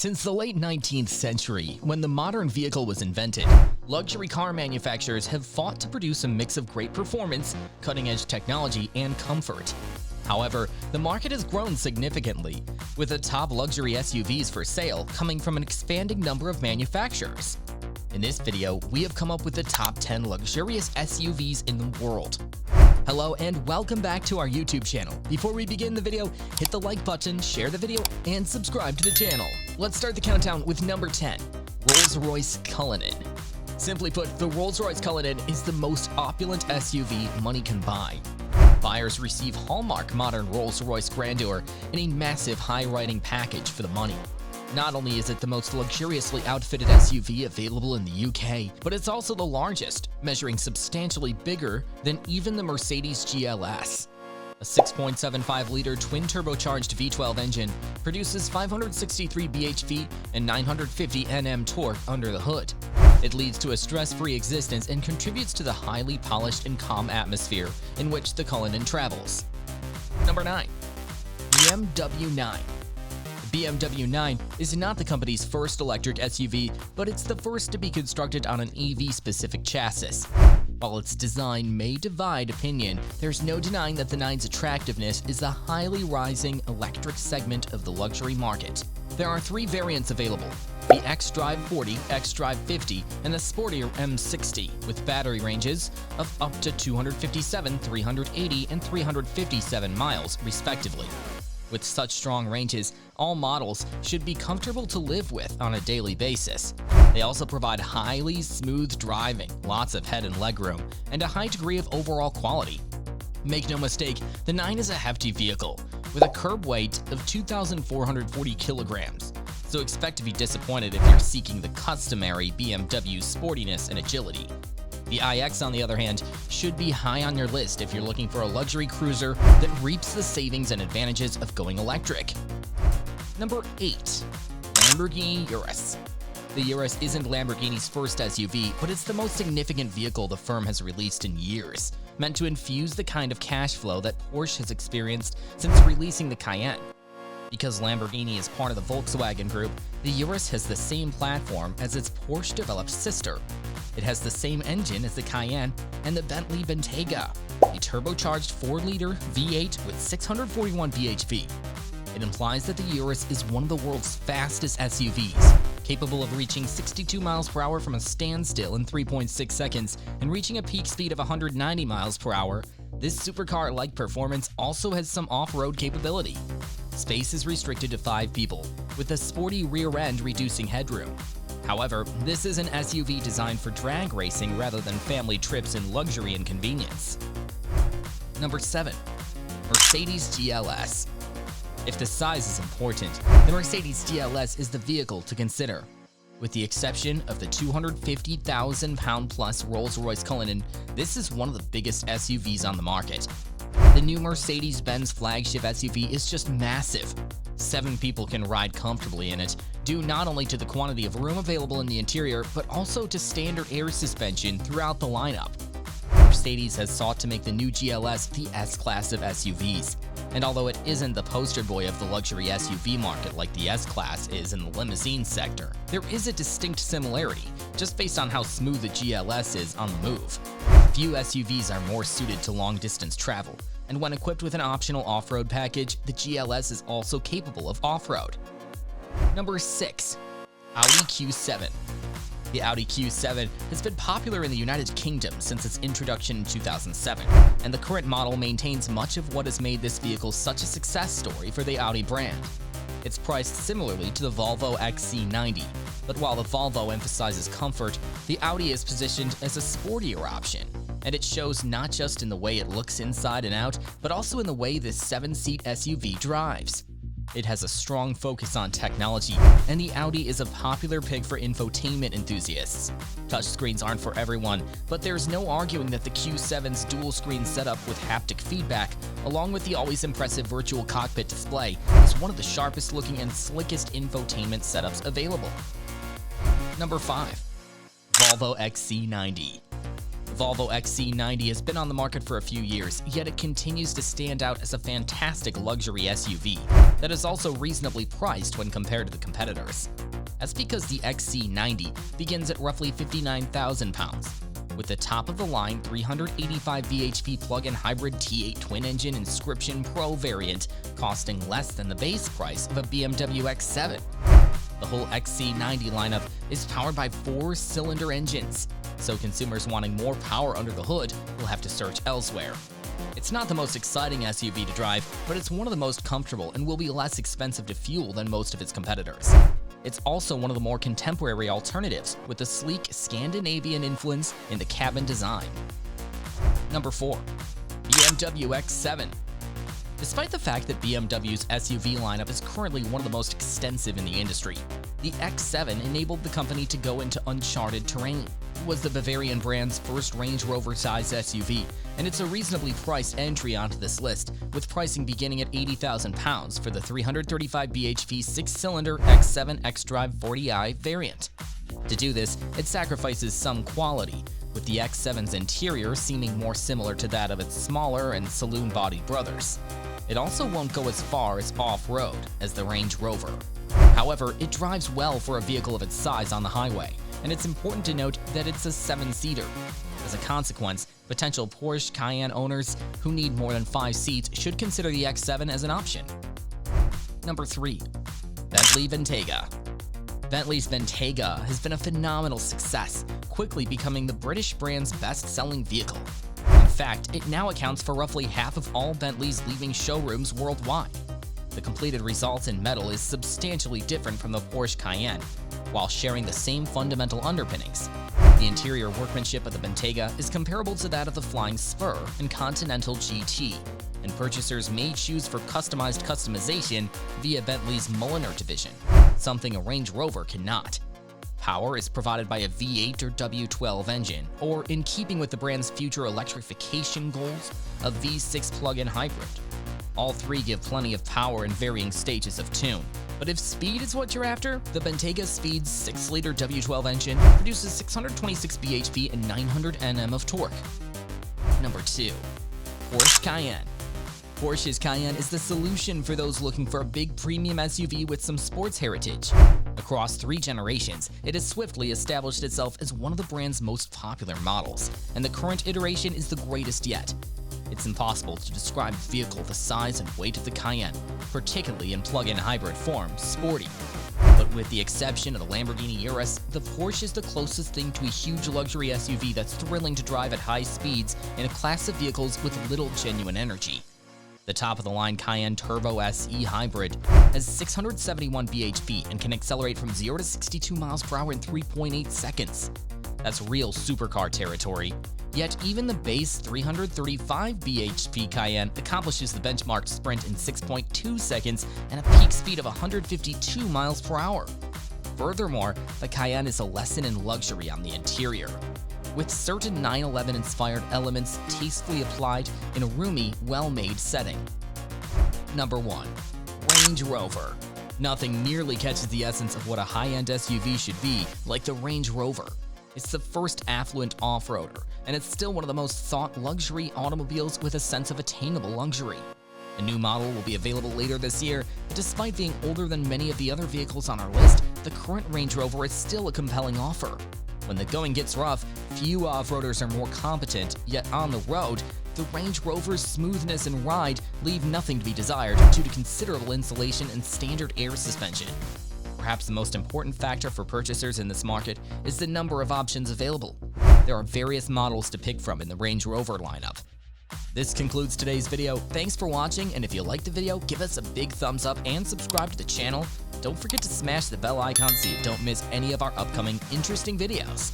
Since the late 19th century, when the modern vehicle was invented, luxury car manufacturers have fought to produce a mix of great performance, cutting-edge technology, and comfort. However, the market has grown significantly, with the top luxury SUVs for sale coming from an expanding number of manufacturers. In this video, we have come up with the top 10 luxurious SUVs in the world. Hello and welcome back to our YouTube channel. Before we begin the video, hit the like button, share the video, and subscribe to the channel. Let's start the countdown with number 10, Rolls-Royce Cullinan. Simply put, the Rolls-Royce Cullinan is the most opulent SUV money can buy. Buyers receive hallmark modern Rolls-Royce grandeur in a massive high-riding package for the money. Not only is it the most luxuriously outfitted SUV available in the UK, but it's also the largest, measuring substantially bigger than even the Mercedes GLS. A 6.75-liter twin-turbocharged V12 engine produces 563 bhp and 950 Nm torque under the hood. It leads to a stress-free existence and contributes to the highly polished and calm atmosphere in which the Cullinan travels. Number 9. BMW 9. The BMW 9 is not the company's first electric SUV, but it's the first to be constructed on an EV-specific chassis. While its design may divide opinion, there's no denying that the 9's attractiveness is the highly rising electric segment of the luxury market. There are three variants available: the X-Drive 40, X-Drive 50, and the sportier M60, with battery ranges of up to 257, 380, and 357 miles, respectively. With such strong ranges, all models should be comfortable to live with on a daily basis. They also provide highly smooth driving, lots of head and legroom, and a high degree of overall quality. Make no mistake, the 9 is a hefty vehicle, with a curb weight of 2,440 kilograms, so expect to be disappointed if you're seeking the customary BMW sportiness and agility. The iX, on the other hand, should be high on your list if you're looking for a luxury cruiser that reaps the savings and advantages of going electric. Number 8. Lamborghini Urus. The Urus isn't Lamborghini's first SUV, but it's the most significant vehicle the firm has released in years, meant to infuse the kind of cash flow that Porsche has experienced since releasing the Cayenne. Because Lamborghini is part of the Volkswagen Group, the Urus has the same platform as its Porsche-developed sister. It has the same engine as the Cayenne and the Bentley Bentayga, a turbocharged 4-liter V8 with 641 bhp. It implies that the Urus is one of the world's fastest SUVs, capable of reaching 62 miles per hour from a standstill in 3.6 seconds and reaching a peak speed of 190 miles per hour. This supercar-like performance also has some off-road capability. Space is restricted to 5 people, with a sporty rear end reducing headroom. However, this is an SUV designed for drag racing rather than family trips in luxury and convenience. Number 7. Mercedes GLS. If the size is important, the Mercedes GLS is the vehicle to consider. With the exception of the 250,000-pound-plus Rolls-Royce Cullinan, this is one of the biggest SUVs on the market. The new Mercedes-Benz flagship SUV is just massive. 7 people can ride comfortably in it, due not only to the quantity of room available in the interior, but also to standard air suspension throughout the lineup. Mercedes has sought to make the new GLS the S-Class of SUVs. And although it isn't the poster boy of the luxury SUV market like the S-Class is in the limousine sector, there is a distinct similarity, just based on how smooth the GLS is on the move. Few SUVs are more suited to long-distance travel, and when equipped with an optional off-road package, the GLS is also capable of off-road. Number 6. Audi Q7. The Audi Q7 has been popular in the United Kingdom since its introduction in 2007, and the current model maintains much of what has made this vehicle such a success story for the Audi brand. It's priced similarly to the Volvo XC90, but while the Volvo emphasizes comfort, the Audi is positioned as a sportier option, and it shows not just in the way it looks inside and out, but also in the way this 7-seat SUV drives. It has a strong focus on technology, and the Audi is a popular pick for infotainment enthusiasts. Touchscreens aren't for everyone, but there's no arguing that the Q7's dual-screen setup with haptic feedback, along with the always impressive virtual cockpit display, is one of the sharpest-looking and slickest infotainment setups available. Number 5. Volvo XC90. Volvo XC90 has been on the market for a few years, yet it continues to stand out as a fantastic luxury SUV that is also reasonably priced when compared to the competitors. That's because the XC90 begins at roughly £59,000, with the top-of-the-line 385 bhp plug-in hybrid T8 twin-engine Inscription Pro variant costing less than the base price of a BMW X7. The whole XC90 lineup is powered by 4-cylinder engines, so consumers wanting more power under the hood will have to search elsewhere. It's not the most exciting SUV to drive, but it's one of the most comfortable and will be less expensive to fuel than most of its competitors. It's also one of the more contemporary alternatives, with a sleek Scandinavian influence in the cabin design. Number 4. BMW X7. Despite the fact that BMW's SUV lineup is currently one of the most extensive in the industry, the X7 enabled the company to go into uncharted terrain. It was the Bavarian brand's first Range Rover-sized SUV, and it's a reasonably priced entry onto this list, with pricing beginning at £80,000 for the 335 bhp 6-cylinder X7 xDrive 40i variant. To do this, it sacrifices some quality, with the X7's interior seeming more similar to that of its smaller and saloon-bodied brothers. It also won't go as far as off-road as the Range Rover. However, it drives well for a vehicle of its size on the highway, and it's important to note that it's a 7-seater. As a consequence, potential Porsche Cayenne owners who need more than 5 seats should consider the X7 as an option. Number 3. Bentley Bentayga. Bentley's Bentayga has been a phenomenal success, quickly becoming the British brand's best-selling vehicle. In fact, it now accounts for roughly half of all Bentleys leaving showrooms worldwide. The completed result in metal is substantially different from the Porsche Cayenne, while sharing the same fundamental underpinnings. The interior workmanship of the Bentayga is comparable to that of the Flying Spur and Continental GT, and purchasers may choose for customization via Bentley's Mulliner division, something a Range Rover cannot. Power is provided by a V8 or W12 engine, or in keeping with the brand's future electrification goals, a V6 plug-in hybrid. All three give plenty of power in varying stages of tune. But if speed is what you're after, the Bentayga Speed's 6-liter W12 engine produces 626 bhp and 900 Nm of torque. Number 2. Porsche Cayenne. Porsche's Cayenne is the solution for those looking for a big premium SUV with some sports heritage. Across 3 generations, it has swiftly established itself as one of the brand's most popular models, and the current iteration is the greatest yet. It's impossible to describe a vehicle the size and weight of the Cayenne, particularly in plug-in hybrid form, sporty. But with the exception of the Lamborghini Urus, the Porsche is the closest thing to a huge luxury SUV that's thrilling to drive at high speeds in a class of vehicles with little genuine energy. The top-of-the-line Cayenne Turbo SE Hybrid has 671 bhp and can accelerate from 0 to 62 miles per hour in 3.8 seconds. That's real supercar territory. Yet even the base 335 bhp Cayenne accomplishes the benchmark sprint in 6.2 seconds and a peak speed of 152 miles per hour. Furthermore, the Cayenne is a lesson in luxury on the interior, with certain 911-inspired elements tastefully applied in a roomy, well-made setting. Number 1. Range Rover. Nothing nearly catches the essence of what a high-end SUV should be like the Range Rover. It's the first affluent off-roader, and it's still one of the most sought luxury automobiles with a sense of attainable luxury. A new model will be available later this year, but despite being older than many of the other vehicles on our list, the current Range Rover is still a compelling offer. When the going gets rough, few off-roaders are more competent, yet on the road, the Range Rover's smoothness and ride leave nothing to be desired due to considerable insulation and standard air suspension. Perhaps the most important factor for purchasers in this market is the number of options available. There are various models to pick from in the Range Rover lineup. This concludes today's video. Thanks for watching, and if you liked the video, give us a big thumbs up and subscribe to the channel. Don't forget to smash the bell icon so you don't miss any of our upcoming interesting videos.